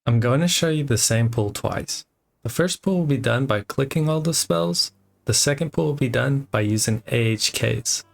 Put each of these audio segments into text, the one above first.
I'm going to show you the same pull twice. The first pull will be done by clicking all the spells. The second pull will be done by using AHKs.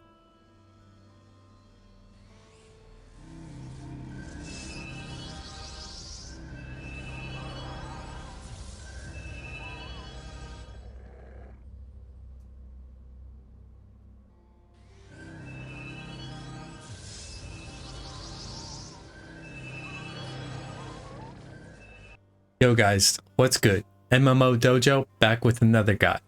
Yo guys, what's good? MMO Dojo back with another guide.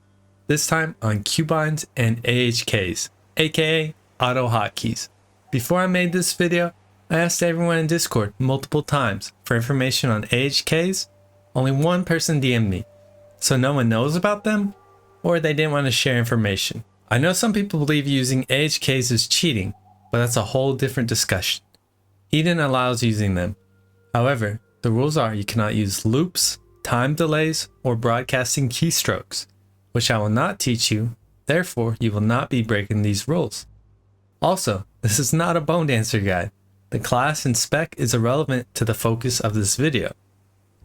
This time on Qbinds and AHKs, aka AutoHotkeys. Before I made this video, I asked everyone in Discord multiple times for information on AHKs. Only one person DM'd me, so no one knows about them, or they didn't want to share information. I know some people believe using AHKs is cheating, but that's a whole different discussion. Eden allows using them. However, the rules are you cannot use loops, time delays, or broadcasting keystrokes, which I will not teach you, therefore you will not be breaking these rules. Also, this is not a bone dancer guide. The class and spec is irrelevant to the focus of this video.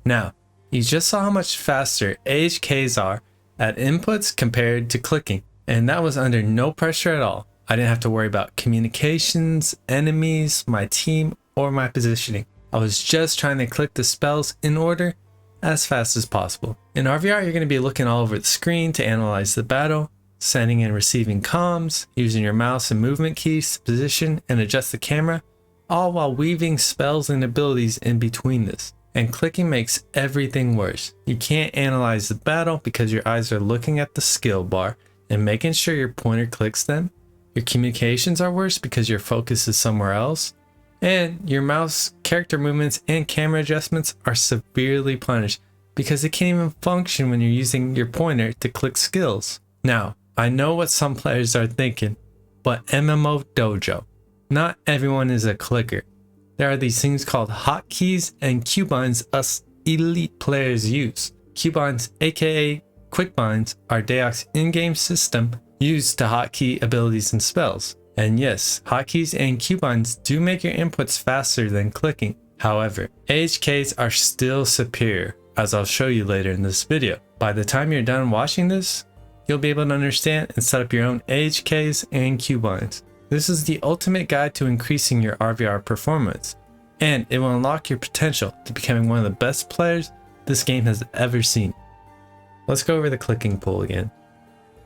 Now, you just saw how much faster AHKs are at inputs compared to clicking, and that was under no pressure at all. I didn't have to worry about communications, enemies, my team, or my positioning. I was just trying to click the spells in order as fast as possible. In RVR, you're going to be looking all over the screen to analyze the battle, sending and receiving comms, using your mouse and movement keys to position and adjust the camera, all while weaving spells and abilities in between this. And clicking makes everything worse. You can't analyze the battle because your eyes are looking at the skill bar and making sure your pointer clicks them. Your communications are worse because your focus is somewhere else. And your mouse, character movements, and camera adjustments are severely punished because they can't even function when you're using your pointer to click skills. Now, I know what some players are thinking, but MMO Dojo, not everyone is a clicker. There are these things called hotkeys and Qbinds us elite players use. Qbinds, aka Quickbinds, are DAOC's in-game system used to hotkey abilities and spells. And yes, hotkeys and Qbinds do make your inputs faster than clicking. However, AHKs are still superior, as I'll show you later in this video. By the time you're done watching this, you'll be able to understand and set up your own AHKs and Qbinds. This is the ultimate guide to increasing your RVR performance, and it will unlock your potential to becoming one of the best players this game has ever seen. Let's go over the clicking pull again.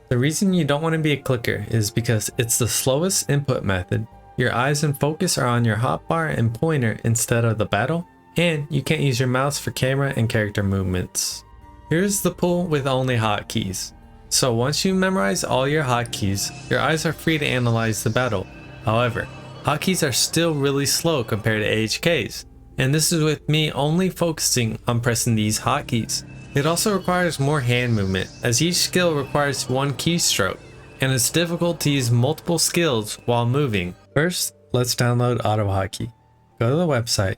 The reason you don't want to be a clicker is because it's the slowest input method. Your eyes and focus are on your hotbar and pointer instead of the battle, and you can't use your mouse for camera and character movements. Here's the pull with only hotkeys. So once you memorize all your hotkeys, your eyes are free to analyze the battle. However, hotkeys are still really slow compared to AHKs, and this is with me only focusing on pressing these hotkeys. It also requires more hand movement, as each skill requires one keystroke, and it's difficult to use multiple skills while moving. First, let's download AutoHotkey. Go to the website,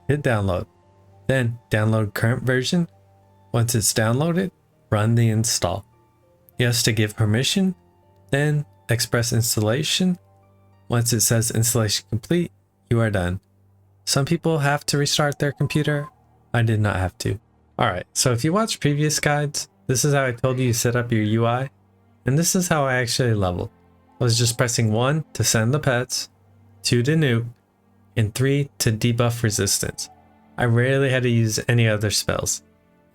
hit download, then download current version. Once it's downloaded, run the install. Yes to give permission, then express installation. Once it says installation complete, you are done. Some people have to restart their computer. I did not have to. Alright, so if you watch previous guides, this is how I told you to set up your UI, and this is how I actually leveled. I was just pressing 1 to send the pets, 2 to nuke, and 3 to debuff resistance. I rarely had to use any other spells,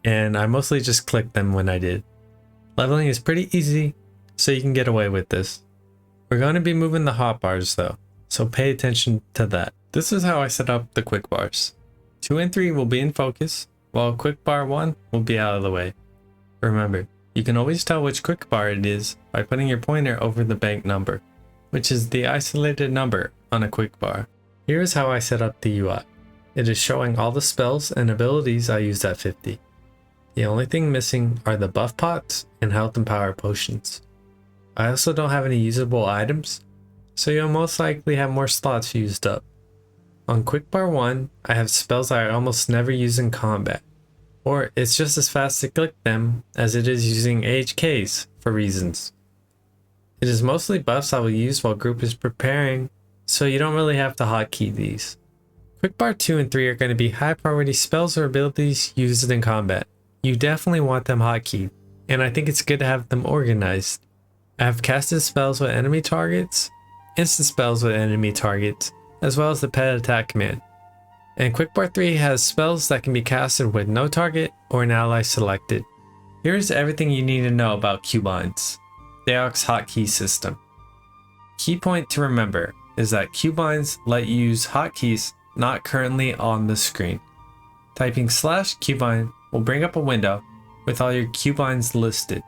and I mostly just clicked them when I did. Leveling is pretty easy, so you can get away with this. We're going to be moving the hotbars though, so pay attention to that. This is how I set up the Quickbars. 2 and 3 will be in focus, while Quickbar 1 will be out of the way. Remember, you can always tell which Quickbar it is by putting your pointer over the bank number, which is the isolated number on a Quickbar. Here is how I set up the UI. It is showing all the spells and abilities I used at 50. The only thing missing are the buff pots and health and power potions. I also don't have any usable items, so you'll most likely have more slots used up. On Quickbar 1, I have spells I almost never use in combat, or it's just as fast to click them as it is using AHKs for reasons. It is mostly buffs I will use while group is preparing, so you don't really have to hotkey these. Quickbar 2 and 3 are going to be high priority spells or abilities used in combat. You definitely want them hotkeyed, and I think it's good to have them organized. I have casted spells with enemy targets, instant spells with enemy targets, as well as the pet attack command. And Quickbar 3 has spells that can be casted with no target or an ally selected. Here's everything you need to know about Qbinds, DAOC's hotkey system. Key point to remember is that Qbinds let you use hotkeys not currently on the screen. Typing /Qbind will bring up a window with all your Qbinds listed.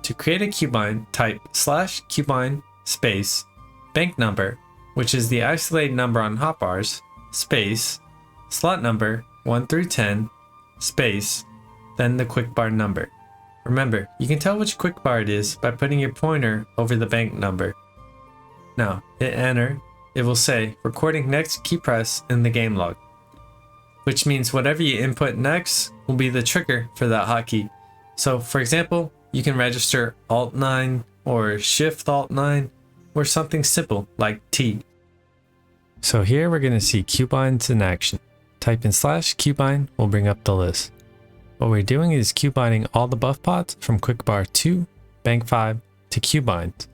To create a Qbind, type /Qbind space bank number, which is the isolated number on hotbars, space slot number 1 through 10 space then the quickbar number. Remember, you can tell which quickbar it is by putting your pointer over the bank number. Now hit enter. It will say recording next key press in the game log, which means whatever you input next will be the trigger for that hotkey. So for example, you can register Alt 9 or Shift Alt 9 or something simple like T. So here we're going to see Qbinds in action. Type in /Qbind will bring up the list. What we're doing is Qbinding all the buff pots from Quickbar 2, Bank 5 to Qbind.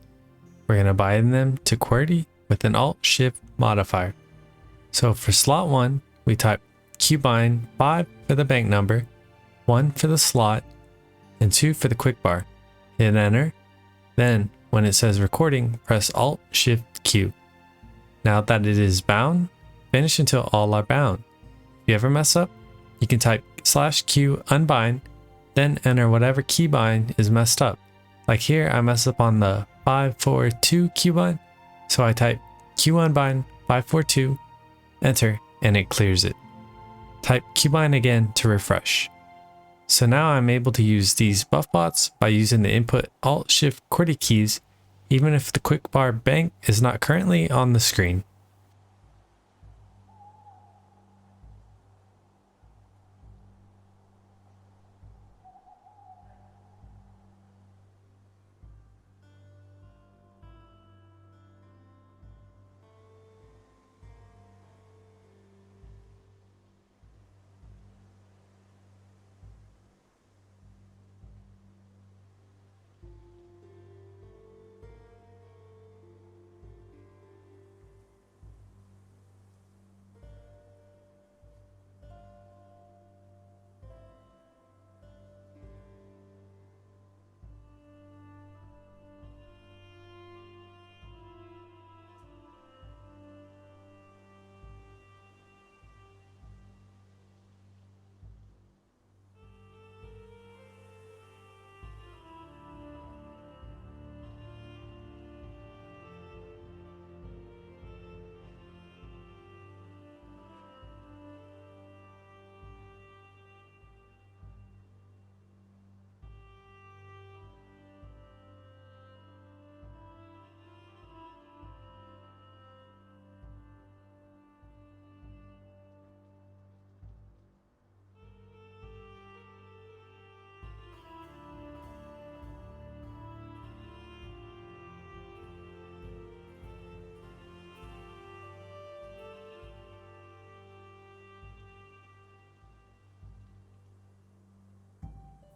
We're going to bind them to QWERTY with an Alt-Shift modifier. So for slot 1, we type Qbind 5 for the bank number, 1 for the slot, and 2 for the quickbar. Hit enter. Then when it says recording, press Alt-Shift-Q. Now that it is bound, finish until all are bound. If you ever mess up, you can type /Q unbind, then enter whatever keybind is messed up. Like here, I mess up on the 542 keybind, so I type Q unbind 542, enter, and it clears it. Type Qbind again to refresh. So now I'm able to use these buff bots by using the input Alt-Shift-QWERTY keys, even if the quickbar bank is not currently on the screen.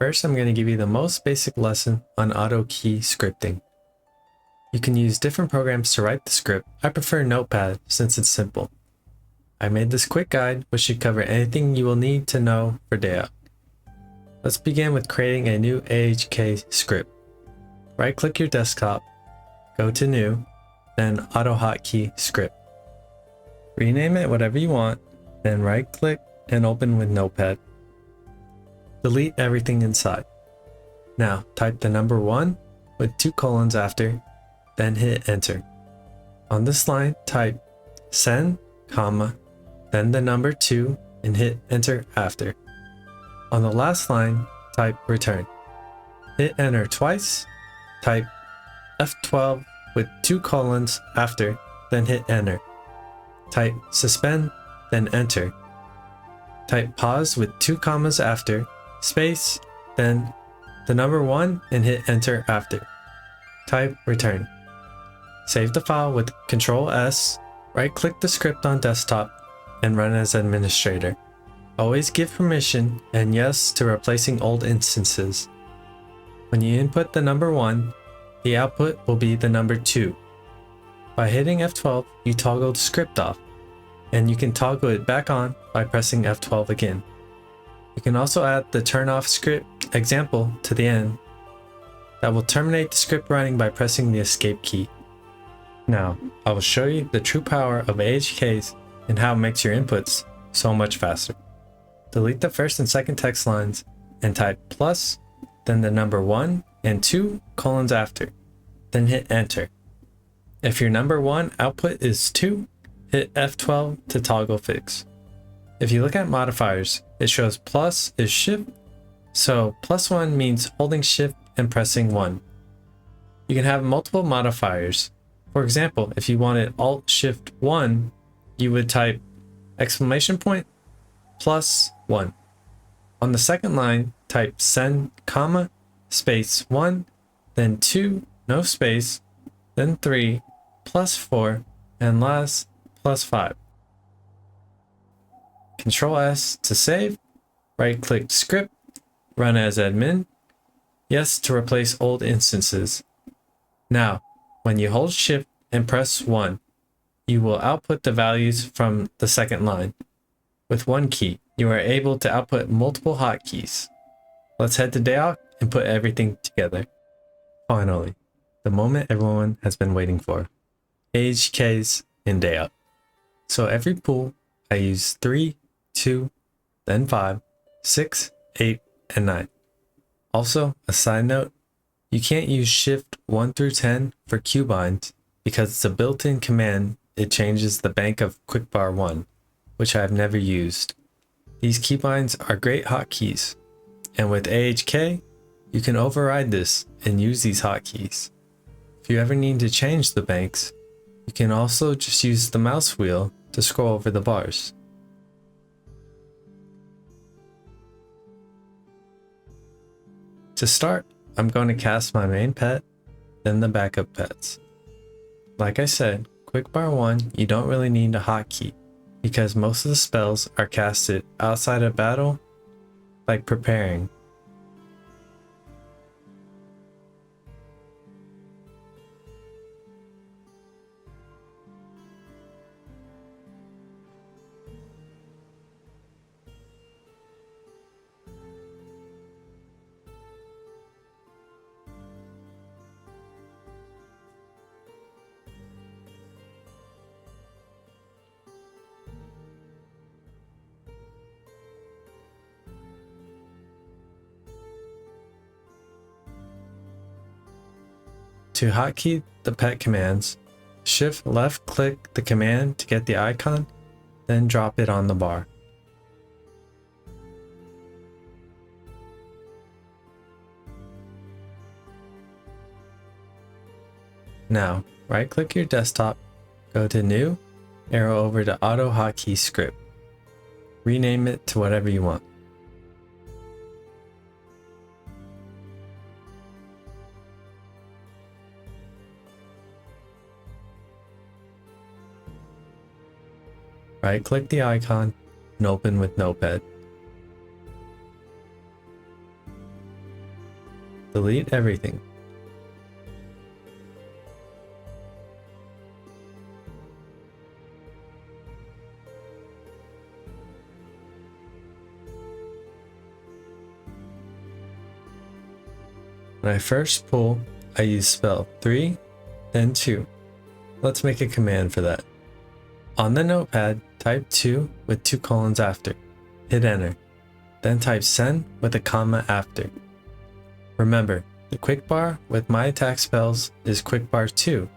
First, I'm going to give you the most basic lesson on AutoHotkeys scripting. You can use different programs to write the script. I prefer Notepad since it's simple. I made this quick guide which should cover anything you will need to know for DAOC. Let's begin with creating a new AHK script. Right-click your desktop, go to New, then AutoHotkeys Script. Rename it whatever you want, then right-click and open with Notepad. Delete everything inside. Now type the number 1 with 2 colons after, then hit enter. On this line, type send, comma, then the number 2 and hit enter after. On the last line, type return. Hit enter twice, type F12 with 2 colons after, then hit enter. Type suspend, then enter. Type pause with 2 commas after, space, then the number 1 and hit enter after. Type return. Save the file with Ctrl S, right click the script on desktop, and run as administrator. Always give permission and yes to replacing old instances. When you input the number 1, the output will be the number 2. By hitting F12, you toggle the script off, and you can toggle it back on by pressing F12 again. You can also add the turn off script example to the end. That will terminate the script running by pressing the escape key. Now, I will show you the true power of AHKs and how it makes your inputs so much faster. Delete the first and second text lines and type plus, then the number 1 and 2 colons after, then hit enter. If your number 1 output is 2, hit F12 to toggle fix. If you look at modifiers, it shows plus is shift, so +1 means holding shift and pressing 1. You can have multiple modifiers. For example, if you wanted alt shift 1, you would type exclamation point +1. On the second line, type send comma space 1, then 2, no space, then 3, +4, and last +5. Control S to save, right click script, run as admin, yes to replace old instances. Now, when you hold shift and press 1, you will output the values from the second line. With one key, you are able to output multiple hotkeys. Let's head to DAOC and put everything together. Finally, the moment everyone has been waiting for. AHKs in DAOC. So every pool, I use 3, 2, then 5, 6, 8, and 9. Also, a side note, you can't use shift 1 through 10 for Qbinds because it's a built-in command. It changes the bank of Quickbar 1, which I have never used. These keybinds are great hotkeys, and with AHK, you can override this and use these hotkeys. If you ever need to change the banks, you can also just use the mouse wheel to scroll over the bars. To start, I'm going to cast my main pet, then the backup pets. Like I said, Quickbar 1, you don't really need a hotkey because most of the spells are casted outside of battle, like preparing. To hotkey the pet commands, shift left click the command to get the icon, then drop it on the bar. Now, right click your desktop, go to New, arrow over to AutoHotkeys Script. Rename it to whatever you want. Right click the icon and open with Notepad. Delete everything. When I first pull, I use spell 3, then 2. Let's make a command for that. On the notepad, type 2 with 2 colons after. Hit enter. Then type send with a comma after. Remember, the quickbar with my attack spells is quickbar 2,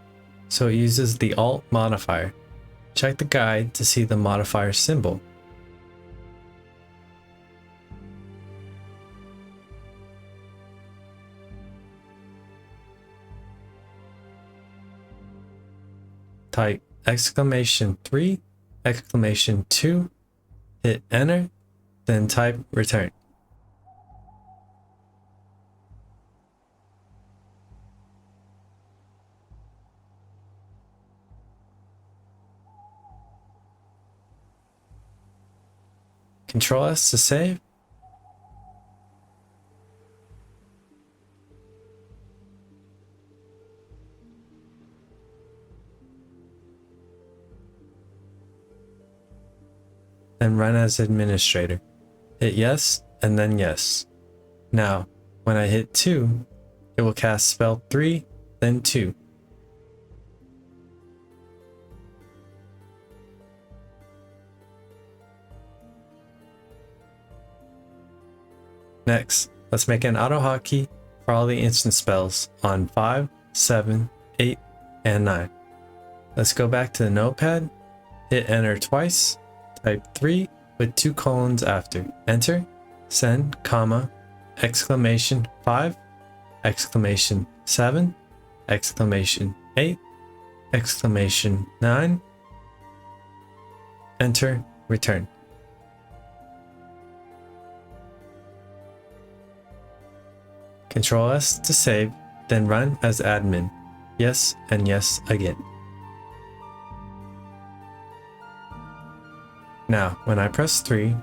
so it uses the alt modifier. Check the guide to see the modifier symbol. Type exclamation 3, exclamation 2, hit enter, then type return. Control S to save. Then run as administrator. Hit yes and then yes. Now, when I hit 2, it will cast spell 3, then 2. Next, let's make an AutoHotkey for all the instant spells on 5, 7, 8, and 9. Let's go back to the notepad, hit enter twice, type 3 with 2 colons after. Enter, send, comma, exclamation 5, exclamation 7, exclamation 8, exclamation 9, enter, return. Control S to save, then run as admin. Yes and yes again. Now, when I press 3,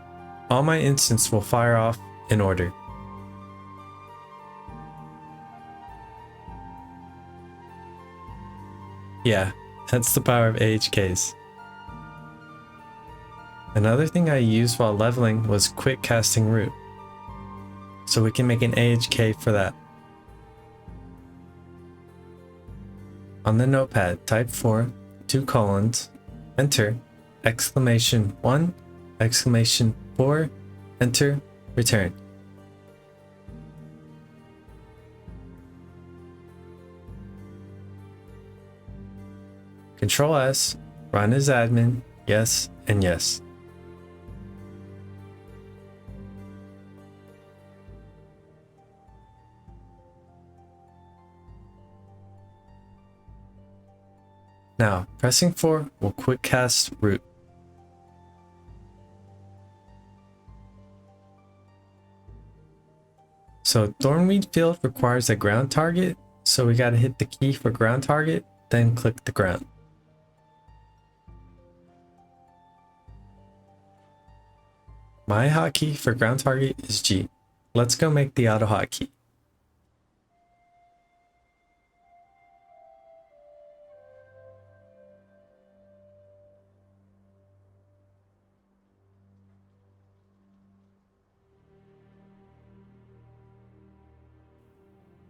all my instances will fire off in order. Yeah, that's the power of AHKs. Another thing I used while leveling was quick casting root. So we can make an AHK for that. On the notepad, type 4, 2 colons, enter, exclamation 1, exclamation 4, enter, return. Control S, run as admin, yes and yes. Now, pressing 4 will quick cast root. So Thornweed Field requires a ground target, so we gotta hit the key for ground target, then click the ground. My hotkey for ground target is G. Let's go make the AutoHotkey.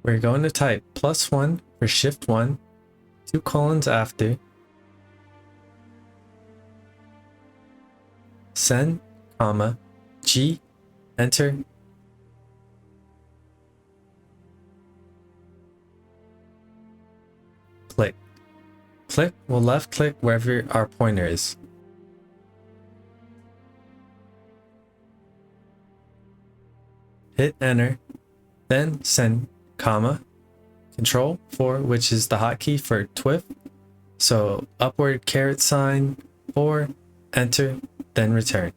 We're going to type +1 for shift 1, 2 colons after, send, comma, G, enter, click. Click will left click wherever our pointer is. Hit enter, then send, comma, control 4, which is the hotkey for TWIF. So upward caret sign 4, enter, then return.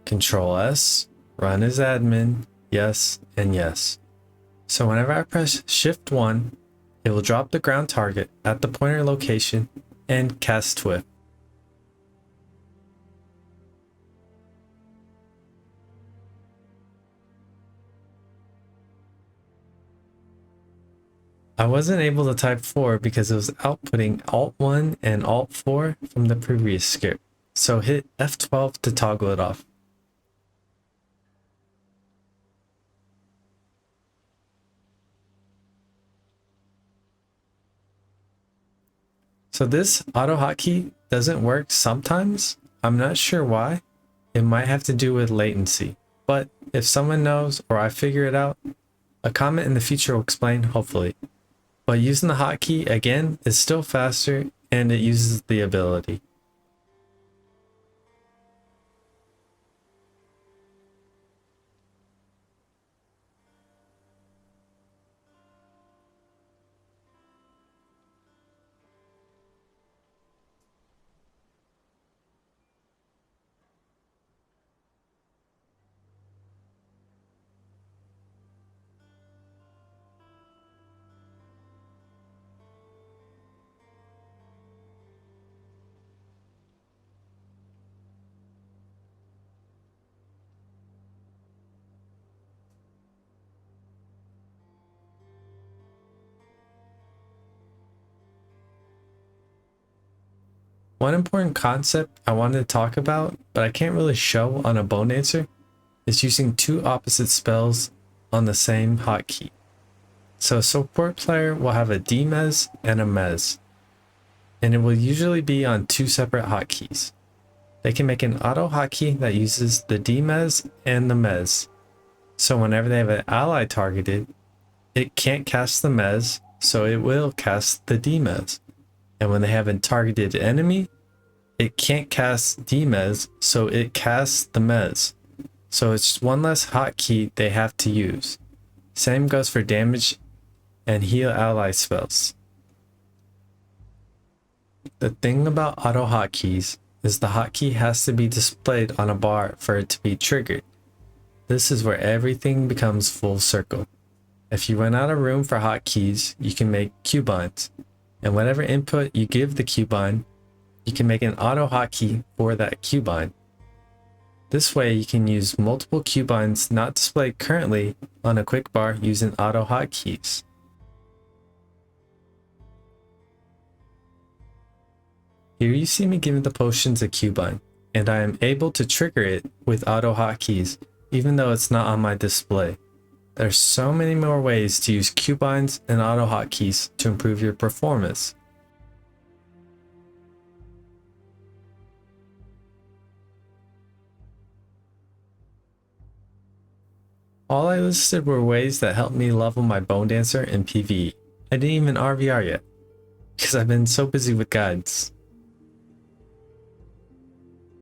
Control S, run as admin, yes and yes. So whenever I press shift 1, it will drop the ground target at the pointer location and cast TWIF. I wasn't able to type 4 because it was outputting Alt 1 and Alt 4 from the previous script. So hit F12 to toggle it off. So this AutoHotkey doesn't work sometimes. I'm not sure why. It might have to do with latency. But if someone knows or I figure it out, a comment in the future will explain, hopefully. But using the hotkey again is still faster and it uses the ability. One important concept I wanted to talk about, but I can't really show on a Bone Dancer, is using two opposite spells on the same hotkey. So a support player will have a demez and a mez, and it will usually be on two separate hotkeys. They can make an auto hotkey that uses the demez and the mez. So whenever they have an ally targeted, it can't cast the mez, so it will cast the demez. And when they have a targeted enemy, it can't cast demez, so it casts the mez. So it's one less hotkey they have to use. Same goes for damage and heal ally spells. The thing about AutoHotkeys is the hotkey has to be displayed on a bar for it to be triggered. This is where everything becomes full circle. If you run out of room for hotkeys, you can make Qbinds, and whatever input you give the Qbind, you can make an AutoHotkey for that Qbind. This way you can use multiple Qbinds not displayed currently on a Quickbar using AutoHotkeys. Here you see me giving the potions a Qbind, and I am able to trigger it with AutoHotkeys even though it's not on my display. There's so many more ways to use Qbinds and AutoHotkeys to improve your performance. All I listed were ways that helped me level my Bone Dancer in PvE. I didn't even RVR yet, because I've been so busy with guides.